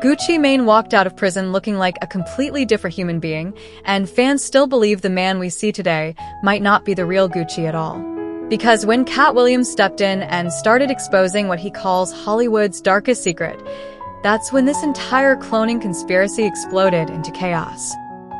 Gucci Mane walked out of prison looking like a completely different human being, and fans still believe the man we see today might not be the real Gucci at all. Because when Katt Williams stepped in and started exposing what he calls Hollywood's darkest secret, that's when this entire cloning conspiracy exploded into chaos.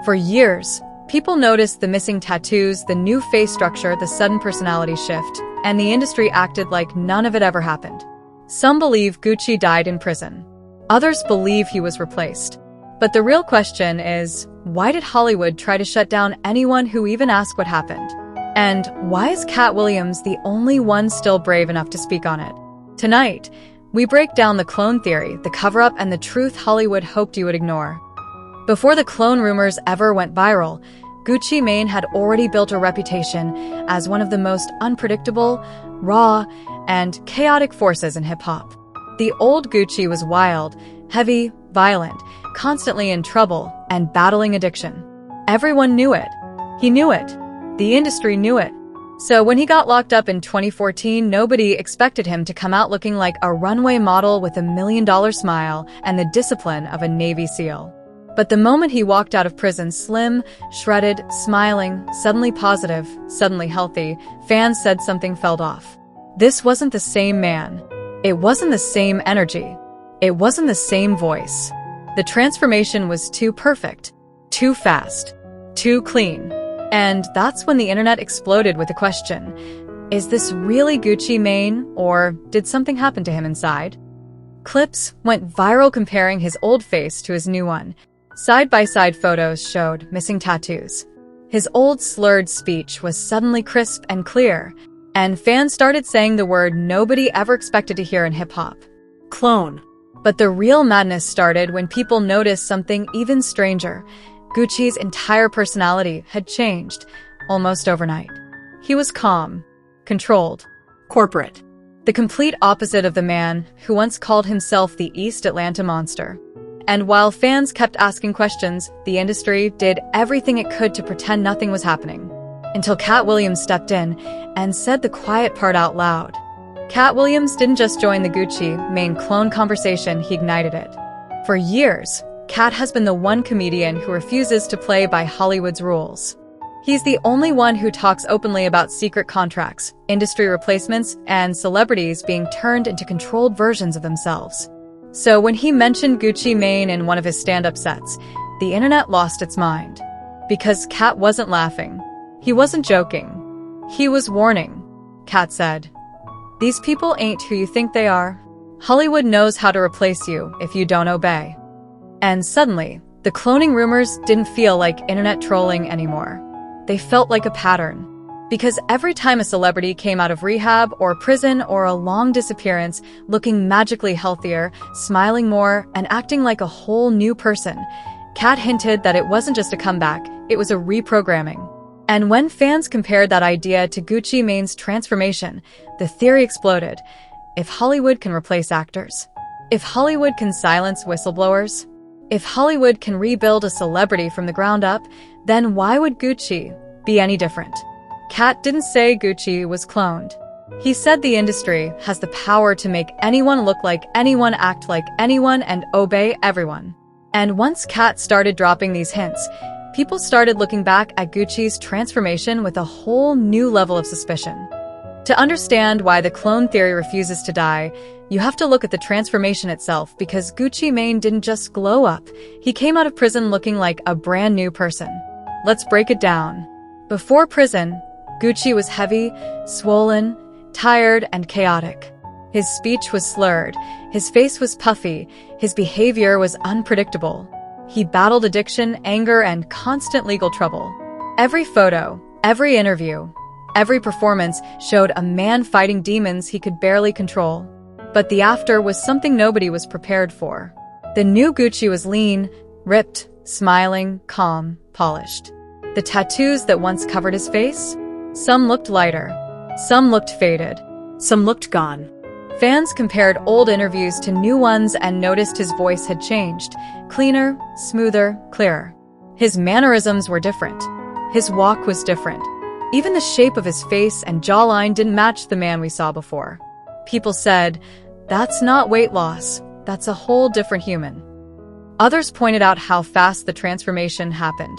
For years, people noticed the missing tattoos, the new face structure, the sudden personality shift, and the industry acted like none of it ever happened. Some believe Gucci died in prison. Others believe he was replaced. But the real question is, why did Hollywood try to shut down anyone who even asked what happened? And why is Katt Williams the only one still brave enough to speak on it? Tonight, we break down the clone theory, the cover-up, and the truth Hollywood hoped you would ignore. Before the clone rumors ever went viral, Gucci Mane had already built a reputation as one of the most unpredictable, raw, and chaotic forces in hip-hop. The old Gucci was wild, heavy, violent, constantly in trouble, and battling addiction. Everyone knew it. He knew it. The industry knew it. So when he got locked up in 2014, nobody expected him to come out looking like a runway model with $1 million smile and the discipline of a Navy SEAL. But the moment he walked out of prison, slim, shredded, smiling, suddenly positive, suddenly healthy, fans said something fell off. This wasn't the same man. It wasn't the same energy. It wasn't the same voice. The transformation was too perfect, too fast, too clean. And that's when the internet exploded with the question, is this really Gucci Mane, or did something happen to him inside? Clips went viral comparing his old face to his new one. Side-by-side photos showed missing tattoos. His old slurred speech was suddenly crisp and clear, and fans started saying the word nobody ever expected to hear in hip-hop: clone. But the real madness started when people noticed something even stranger. Gucci's entire personality had changed, almost overnight. He was calm, controlled, corporate. The complete opposite of the man who once called himself the East Atlanta Monster. And while fans kept asking questions, the industry did everything it could to pretend nothing was happening. Until Katt Williams stepped in and said the quiet part out loud. Katt Williams didn't just join the Gucci Mane clone conversation, he ignited it. For years, Katt has been the one comedian who refuses to play by Hollywood's rules. He's the only one who talks openly about secret contracts, industry replacements, and celebrities being turned into controlled versions of themselves. So when he mentioned Gucci Mane in one of his stand-up sets, the internet lost its mind. Because Katt wasn't laughing. He wasn't joking. He was warning. Katt said, "These people ain't who you think they are. Hollywood knows how to replace you if you don't obey." And suddenly, the cloning rumors didn't feel like internet trolling anymore. They felt like a pattern. Because every time a celebrity came out of rehab or prison or a long disappearance, looking magically healthier, smiling more, and acting like a whole new person, Katt hinted that it wasn't just a comeback, it was a reprogramming. And when fans compared that idea to Gucci Mane's transformation, the theory exploded. If Hollywood can replace actors, if Hollywood can silence whistleblowers, if Hollywood can rebuild a celebrity from the ground up, then why would Gucci be any different? Katt didn't say Gucci was cloned. He said the industry has the power to make anyone look like anyone, act like anyone, and obey everyone. And once Katt started dropping these hints, people started looking back at Gucci's transformation with a whole new level of suspicion. To understand why the clone theory refuses to die, you have to look at the transformation itself, because Gucci Mane didn't just glow up. He came out of prison looking like a brand new person. Let's break it down. Before prison, Gucci was heavy, swollen, tired, and chaotic. His speech was slurred, his face was puffy, his behavior was unpredictable. He battled addiction, anger, and constant legal trouble. Every photo, every interview, every performance showed a man fighting demons he could barely control. But the after was something nobody was prepared for. The new Gucci was lean, ripped, smiling, calm, polished. The tattoos that once covered his face? Some looked lighter. Some looked faded. Some looked gone. Fans compared old interviews to new ones and noticed his voice had changed. Cleaner, smoother, clearer. His mannerisms were different. His walk was different. Even the shape of his face and jawline didn't match the man we saw before. People said, "That's not weight loss. That's a whole different human." Others pointed out how fast the transformation happened.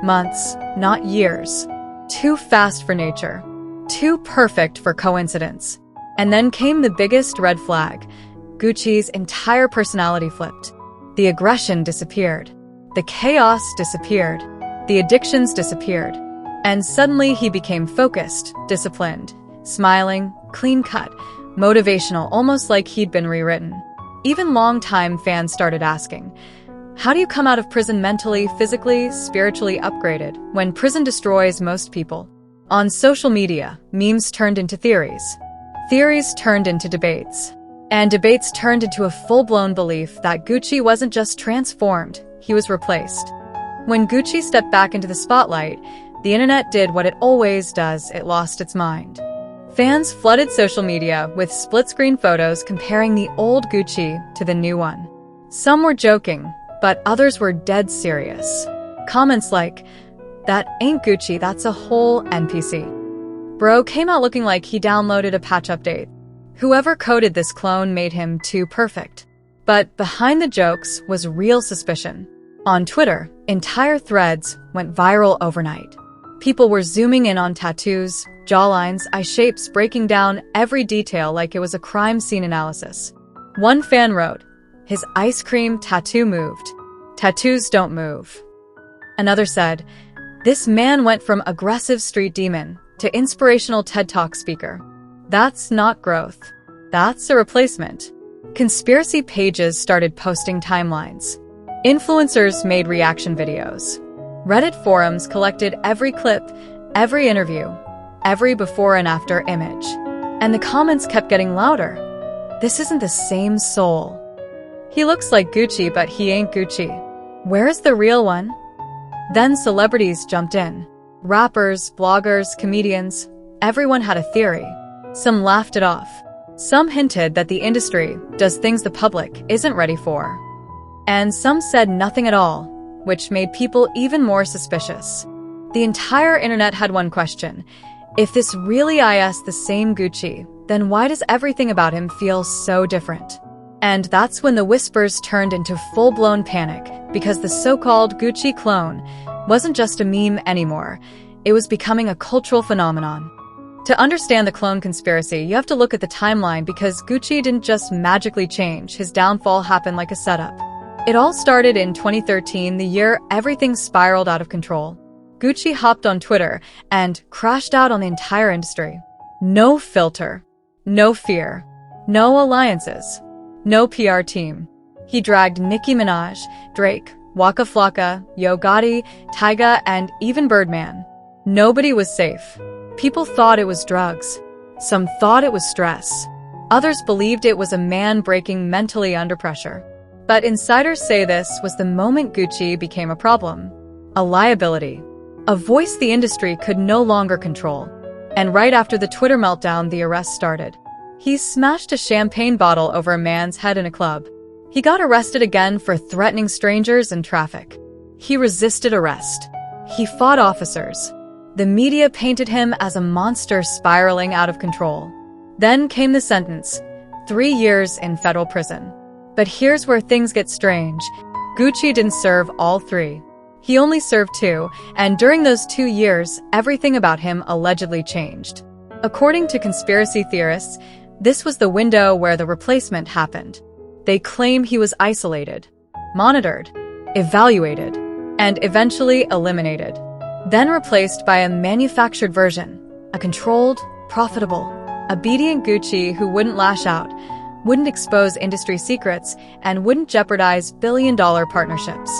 Months, not years. Too fast for nature. Too perfect for coincidence. And then came the biggest red flag. Gucci's entire personality flipped. The aggression disappeared. The chaos disappeared. The addictions disappeared. And suddenly he became focused, disciplined, smiling, clean-cut, motivational, almost like he'd been rewritten. Even longtime fans started asking, how do you come out of prison mentally, physically, spiritually upgraded when prison destroys most people? On social media, memes turned into theories. Theories turned into debates. And debates turned into a full-blown belief that Gucci wasn't just transformed, he was replaced. When Gucci stepped back into the spotlight, the internet did what it always does, it lost its mind. Fans flooded social media with split-screen photos comparing the old Gucci to the new one. Some were joking, but others were dead serious. Comments like, "That ain't Gucci, that's a whole NPC. Bro came out looking like he downloaded a patch update. Whoever coded this clone made him too perfect." But behind the jokes was real suspicion. On Twitter, entire threads went viral overnight. People were zooming in on tattoos, jawlines, eye shapes, breaking down every detail like it was a crime scene analysis. One fan wrote, "His ice cream tattoo moved. Tattoos don't move." Another said, "This man went from aggressive street demon to inspirational TED Talk speaker. That's not growth. That's a replacement." Conspiracy pages started posting timelines. Influencers made reaction videos. Reddit forums collected every clip, every interview, every before and after image. And the comments kept getting louder. "This isn't the same soul. He looks like Gucci, but he ain't Gucci. Where is the real one?" Then celebrities jumped in. Rappers, bloggers, comedians, everyone had a theory. Some laughed it off. Some hinted that the industry does things the public isn't ready for. And some said nothing at all, which made people even more suspicious. The entire internet had one question. If this really is the same Gucci, then why does everything about him feel so different? And that's when the whispers turned into full-blown panic, because the so-called Gucci clone wasn't just a meme anymore. It was becoming a cultural phenomenon. To understand the clone conspiracy, you have to look at the timeline, because Gucci didn't just magically change. His downfall happened like a setup. It all started in 2013, the year everything spiraled out of control. Gucci hopped on Twitter and crashed out on the entire industry. No filter, no fear, no alliances, no PR team. He dragged Nicki Minaj, Drake, Waka Flocka, Yo Gotti, Tyga, and even Birdman. Nobody was safe. People thought it was drugs. Some thought it was stress. Others believed it was a man breaking mentally under pressure. But insiders say this was the moment Gucci became a problem. A liability. A voice the industry could no longer control. And right after the Twitter meltdown, the arrest started. He smashed a champagne bottle over a man's head in a club. He got arrested again for threatening strangers in traffic. He resisted arrest. He fought officers. The media painted him as a monster spiraling out of control. Then came the sentence, 3 years in federal prison. But here's where things get strange. Gucci didn't serve all 3. He only served 2, and during those 2 years, everything about him allegedly changed. According to conspiracy theorists, this was the window where the replacement happened. They claim he was isolated, monitored, evaluated, and eventually eliminated. Then replaced by a manufactured version, a controlled, profitable, obedient Gucci who wouldn't lash out, wouldn't expose industry secrets, and wouldn't jeopardize billion-dollar partnerships.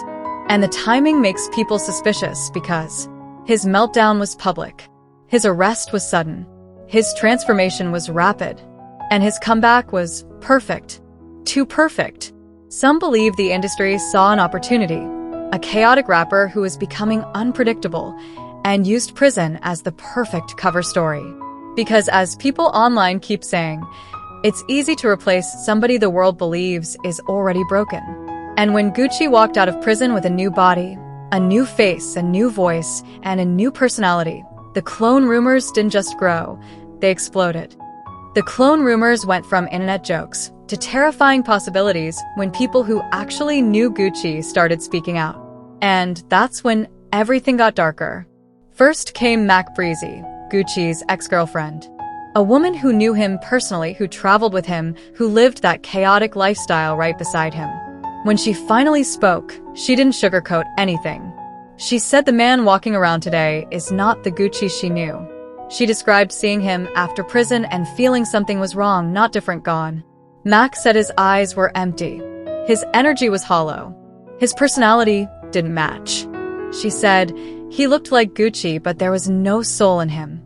And the timing makes people suspicious because his meltdown was public, his arrest was sudden, his transformation was rapid, and his comeback was perfect. Too perfect. Some believe the industry saw an opportunity, a chaotic rapper who was becoming unpredictable, and used prison as the perfect cover story. Because as people online keep saying, it's easy to replace somebody the world believes is already broken. And when Gucci walked out of prison with a new body, a new face, a new voice, and a new personality, the clone rumors didn't just grow, they exploded. The clone rumors went from internet jokes to terrifying possibilities when people who actually knew Gucci started speaking out. And that's when everything got darker. First came Mac Breezy, Gucci's ex-girlfriend. A woman who knew him personally, who traveled with him, who lived that chaotic lifestyle right beside him. When she finally spoke, she didn't sugarcoat anything. She said the man walking around today is not the Gucci she knew. She described seeing him after prison and feeling something was wrong, not different, gone. Mac said his eyes were empty. His energy was hollow. His personality didn't match. She said he looked like Gucci, but there was no soul in him.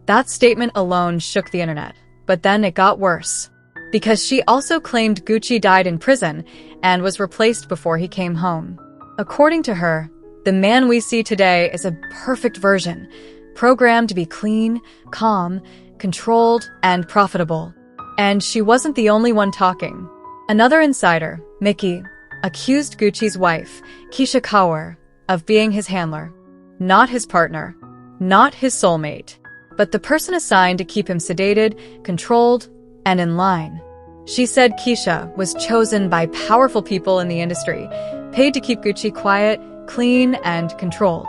That statement alone shook the internet, but then it got worse. Because she also claimed Gucci died in prison and was replaced before he came home. According to her, the man we see today is a perfect version, programmed to be clean, calm, controlled, and profitable. And she wasn't the only one talking. Another insider, Mickey, accused Gucci's wife, Keisha Kaur, of being his handler. Not his partner, not his soulmate, but the person assigned to keep him sedated, controlled, and in line. She said Keisha was chosen by powerful people in the industry, paid to keep Gucci quiet, clean, and controlled.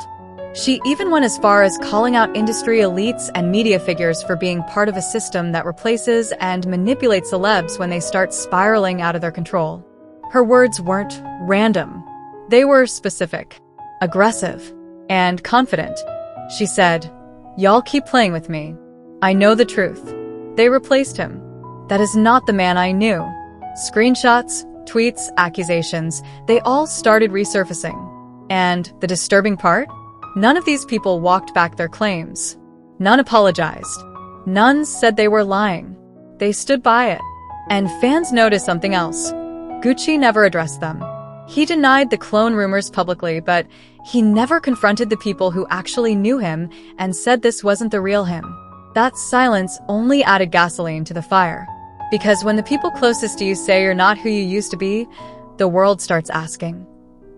She even went as far as calling out industry elites and media figures for being part of a system that replaces and manipulates celebs when they start spiraling out of their control. Her words weren't random. They were specific, aggressive, and confident. She said, "Y'all keep playing with me. I know the truth. They replaced him. That is not the man I knew." Screenshots, tweets, accusations, they all started resurfacing. And the disturbing part? None of these people walked back their claims. None apologized. None said they were lying. They stood by it. And fans noticed something else. Gucci never addressed them. He denied the clone rumors publicly, but he never confronted the people who actually knew him and said this wasn't the real him. That silence only added gasoline to the fire. Because when the people closest to you say you're not who you used to be, the world starts asking,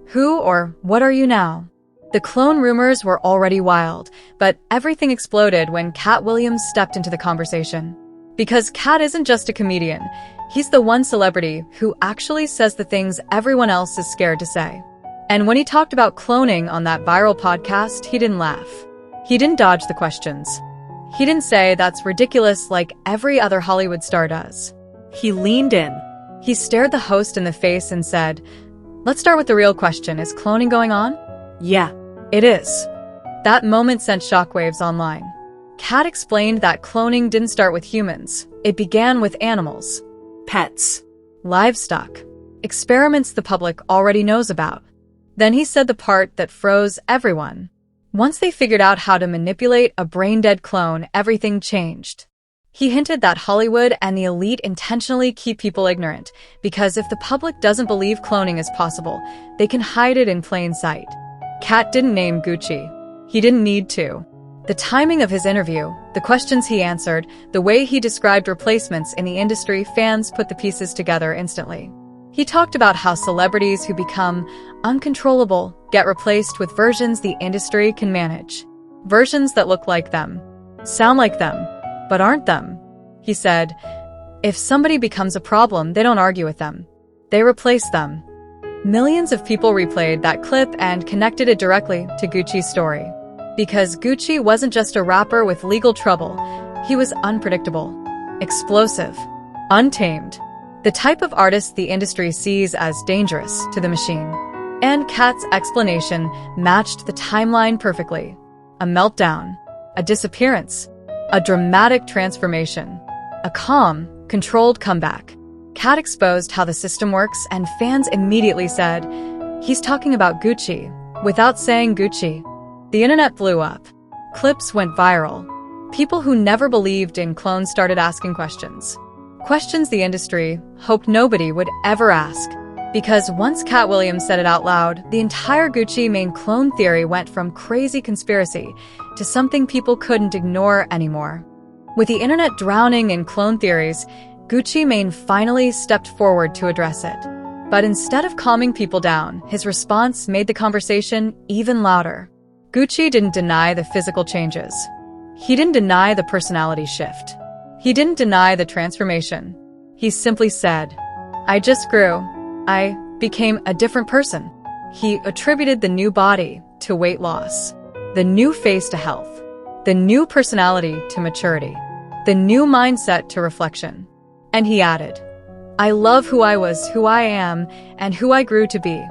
who or what are you now? The clone rumors were already wild, but everything exploded when Katt Williams stepped into the conversation. Because Katt isn't just a comedian, he's the one celebrity who actually says the things everyone else is scared to say. And when he talked about cloning on that viral podcast, he didn't laugh. He didn't dodge the questions. He didn't say that's ridiculous like every other Hollywood star does. He leaned in. He stared the host in the face and said, "Let's start with the real question. Is cloning going on?" "Yeah, it is." That moment sent shockwaves online. Katt explained that cloning didn't start with humans. It began with animals, pets, livestock, experiments the public already knows about. Then he said the part that froze everyone. Once they figured out how to manipulate a brain-dead clone, everything changed. He hinted that Hollywood and the elite intentionally keep people ignorant, because if the public doesn't believe cloning is possible, they can hide it in plain sight. Katt didn't name Gucci. He didn't need to. The timing of his interview, the questions he answered, the way he described replacements in the industry, fans put the pieces together instantly. He talked about how celebrities who become uncontrollable get replaced with versions the industry can manage. Versions that look like them, sound like them, but aren't them. He said, if somebody becomes a problem, they don't argue with them. They replace them. Millions of people replayed that clip and connected it directly to Gucci's story. Because Gucci wasn't just a rapper with legal trouble, he was unpredictable, explosive, untamed. The type of artist the industry sees as dangerous to the machine. And Katt's explanation matched the timeline perfectly. A meltdown, a disappearance, a dramatic transformation, a calm, controlled comeback. Katt exposed how the system works, and fans immediately said, he's talking about Gucci, without saying Gucci. The internet blew up. Clips went viral. People who never believed in clones started asking questions. Questions the industry hoped nobody would ever ask. Because once Katt Williams said it out loud, the entire Gucci Mane clone theory went from crazy conspiracy to something people couldn't ignore anymore. With the internet drowning in clone theories, Gucci Mane finally stepped forward to address it. But instead of calming people down, his response made the conversation even louder. Gucci didn't deny the physical changes. He didn't deny the personality shift. He didn't deny the transformation. He simply said, "I just grew. I became a different person." He attributed the new body to weight loss, the new face to health, the new personality to maturity, the new mindset to reflection. And he added, "I love who I was, who I am, and who I grew to be."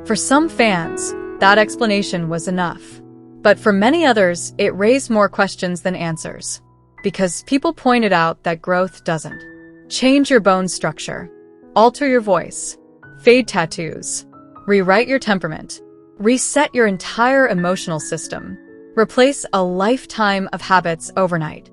For some fans, that explanation was enough. But for many others, it raised more questions than answers. Because people pointed out that growth doesn't change your bone structure, alter your voice, fade tattoos, rewrite your temperament, reset your entire emotional system, replace a lifetime of habits overnight.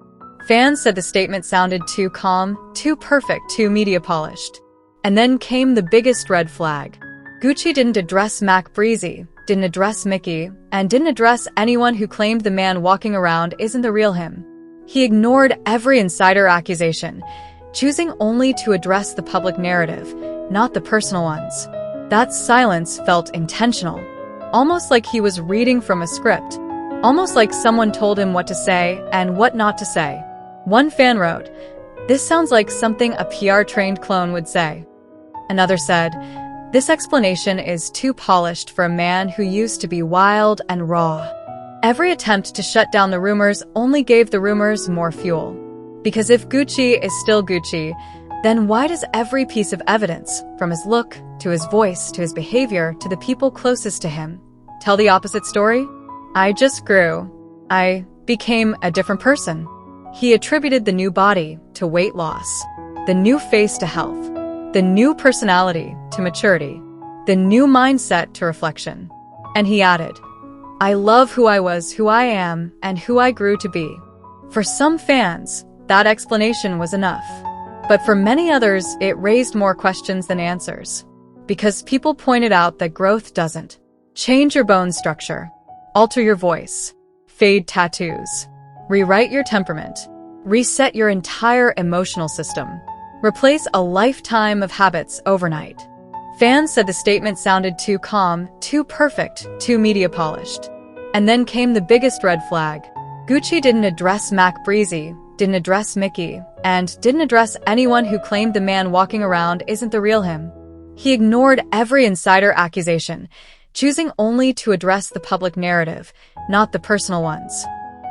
Fans said the statement sounded too calm, too perfect, too media polished. And then came the biggest red flag. Gucci didn't address Mac Breezy, didn't address Mickey, and didn't address anyone who claimed the man walking around isn't the real him. He ignored every insider accusation, choosing only to address the public narrative, not the personal ones. That silence felt intentional, almost like he was reading from a script, almost like someone told him what to say and what not to say. One fan wrote, "This sounds like something a PR-trained clone would say." Another said, "This explanation is too polished for a man who used to be wild and raw." Every attempt to shut down the rumors only gave the rumors more fuel. Because if Gucci is still Gucci, then why does every piece of evidence, from his look, to his voice, to his behavior, to the people closest to him, tell the opposite story? "I just grew. I became a different person." He attributed the new body to weight loss, the new face to health, the new personality to maturity, the new mindset to reflection. And he added, "I love who I was, who I am, and who I grew to be." For some fans, that explanation was enough. But for many others, it raised more questions than answers. Because people pointed out that growth doesn't change your bone structure, alter your voice, fade tattoos, rewrite your temperament, reset your entire emotional system, replace a lifetime of habits overnight. Fans said the statement sounded too calm, too perfect, too media polished. And then came the biggest red flag. Gucci didn't address Mac Breezy, didn't address Mickey, and didn't address anyone who claimed the man walking around isn't the real him. He ignored every insider accusation, choosing only to address the public narrative, not the personal ones.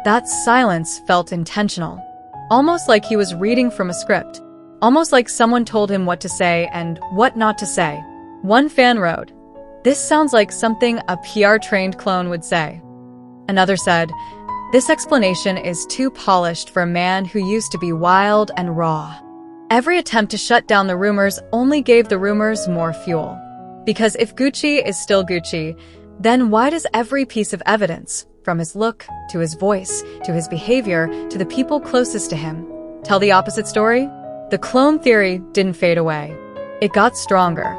That silence felt intentional, almost like he was reading from a script, almost like someone told him what to say and what not to say. One fan wrote, "This sounds like something a PR-trained clone would say." Another said, "This explanation is too polished for a man who used to be wild and raw." Every attempt to shut down the rumors only gave the rumors more fuel. Because if Gucci is still Gucci, then why does every piece of evidence, from his look, to his voice, to his behavior, to the people closest to him, tell the opposite story? The clone theory didn't fade away. It got stronger,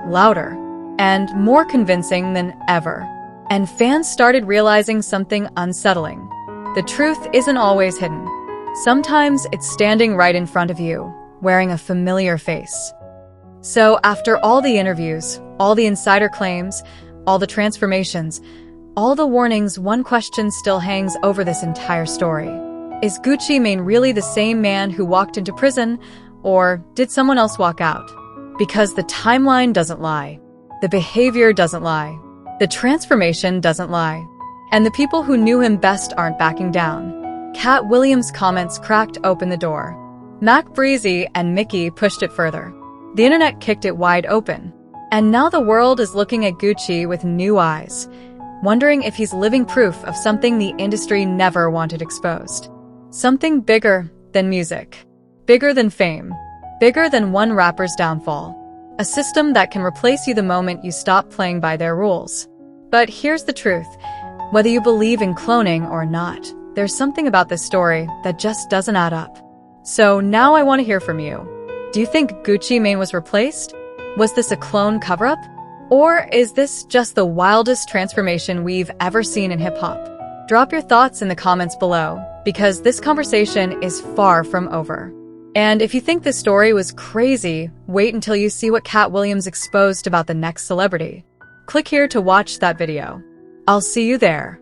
louder, and more convincing than ever. And fans started realizing something unsettling. The truth isn't always hidden. Sometimes it's standing right in front of you, wearing a familiar face. So after all the interviews, all the insider claims, all the transformations, all the warnings, one question still hangs over this entire story. Is Gucci Mane really the same man who walked into prison, or did someone else walk out? Because the timeline doesn't lie. The behavior doesn't lie. The transformation doesn't lie. And the people who knew him best aren't backing down. Katt Williams' comments cracked open the door. Mac Breezy and Mickey pushed it further. The internet kicked it wide open. And now the world is looking at Gucci with new eyes, wondering if he's living proof of something the industry never wanted exposed. Something bigger than music, bigger than fame, bigger than one rapper's downfall. A system that can replace you the moment you stop playing by their rules. But here's the truth. Whether you believe in cloning or not, there's something about this story that just doesn't add up. So now I want to hear from you. Do you think Gucci Mane was replaced? Was this a clone cover-up? Or is this just the wildest transformation we've ever seen in hip-hop? Drop your thoughts in the comments below, because this conversation is far from over. And if you think this story was crazy, wait until you see what Katt Williams exposed about the next celebrity. Click here to watch that video. I'll see you there.